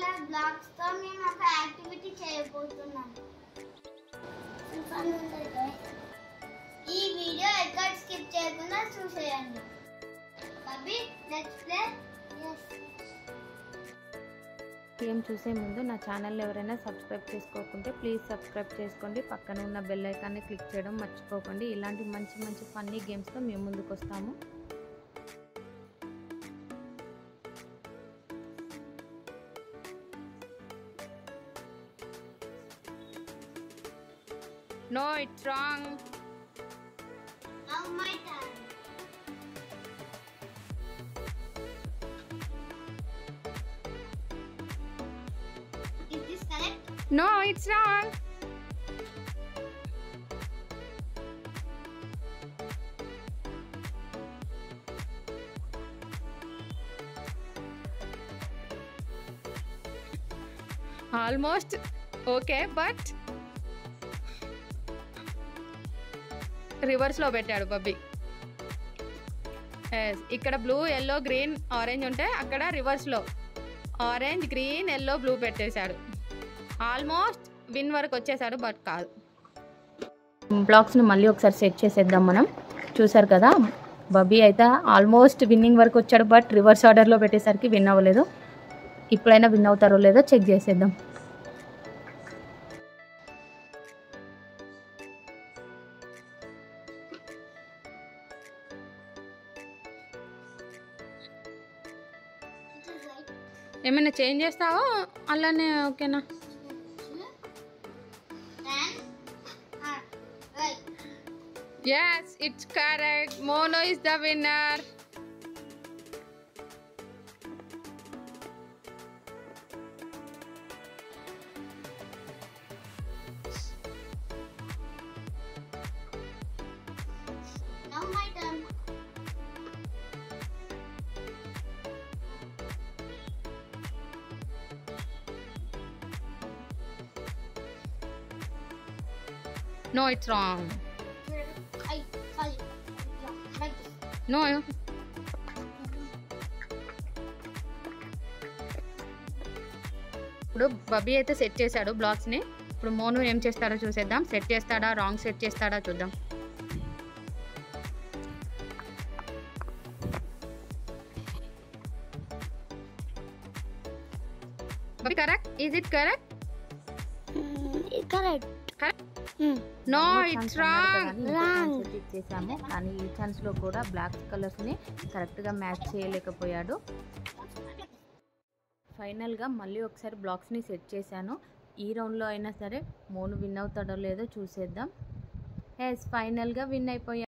Colour blocks తో మేము ఒక యాక్టివిటీ చేయబోతున్నాం. ఈ వీడియో ఎక్కడ స్కిప్ చేయకుండా చూసేయండి. బబీ లెట్స్ ప్లే. గేమ్ చూసే ముందు నా ఛానల్ ఎవరైనా సబ్స్క్రైబ్ చేసుకోకుంటే ప్లీజ్ సబ్స్క్రైబ్ చేసుకోండి. పక్కన ఉన్న బెల్ ఐకాన్ని క్లిక్ చేయడం మర్చిపోకండి. ఇలాంటి మంచి మంచి ఫన్నీ గేమ్స్తో మేము ముందుకు వస్తాము. No, it's wrong. Now my turn. Is this correct? No, it's wrong. Almost okay, but రివర్స్లో పెట్టాడు బబ్బీ. ఇక్కడ బ్లూ ఎల్లో గ్రీన్ ఆరెంజ్ ఉంటే అక్కడ రివర్స్లో ఆరెంజ్ గ్రీన్ ఎల్లో బ్లూ పెట్టేశాడు. ఆల్మోస్ట్ విన్ వరకు వచ్చేసాడు, బట్ కాదు. బ్లాక్స్ని మళ్ళీ ఒకసారి సెట్ చేసేద్దాం మనం. చూసారు కదా, బబ్బీ అయితే ఆల్మోస్ట్ విన్నింగ్ వరకు వచ్చాడు, బట్ రివర్స్ ఆర్డర్లో పెట్టేసరికి విన్ అవ్వలేదు. ఇప్పుడైనా విన్ అవుతారో లేదో చెక్ చేసేద్దాం. ఏమైనా చేంజ్ చేస్తావో అలానే ఓకేనా? Yes, it's correct. Mono is the winner. Now my turn. No, it's wrong. Sorry. Like this. No. ఇప్పుడు బబ్బీ అయితే సెట్ చేశాడు బ్లాక్స్ని. ఇప్పుడు మోను ఏం చేస్తాడో చూసేద్దాం. సెట్ చేస్తాడా, రాంగ్ సెట్ చేస్తాడా చూద్దాం. బబ్బీ correct? Is it correct? Correct. No, it's wrong. చేసాము కానీ ఈ ఛాన్స్లో కూడా బ్లాక్ కలర్స్ని కరెక్ట్గా మ్యాచ్ చేయలేకపోయాడు. ఫైనల్గా మళ్ళీ ఒకసారి బ్లాక్స్ని సెట్ చేశాను. ఈ రౌండ్లో అయినా సరే మోను విన్ అవుతాడో లేదో చూసేద్దాం. ఎస్, ఫైనల్గా విన్ అయిపోయాడు.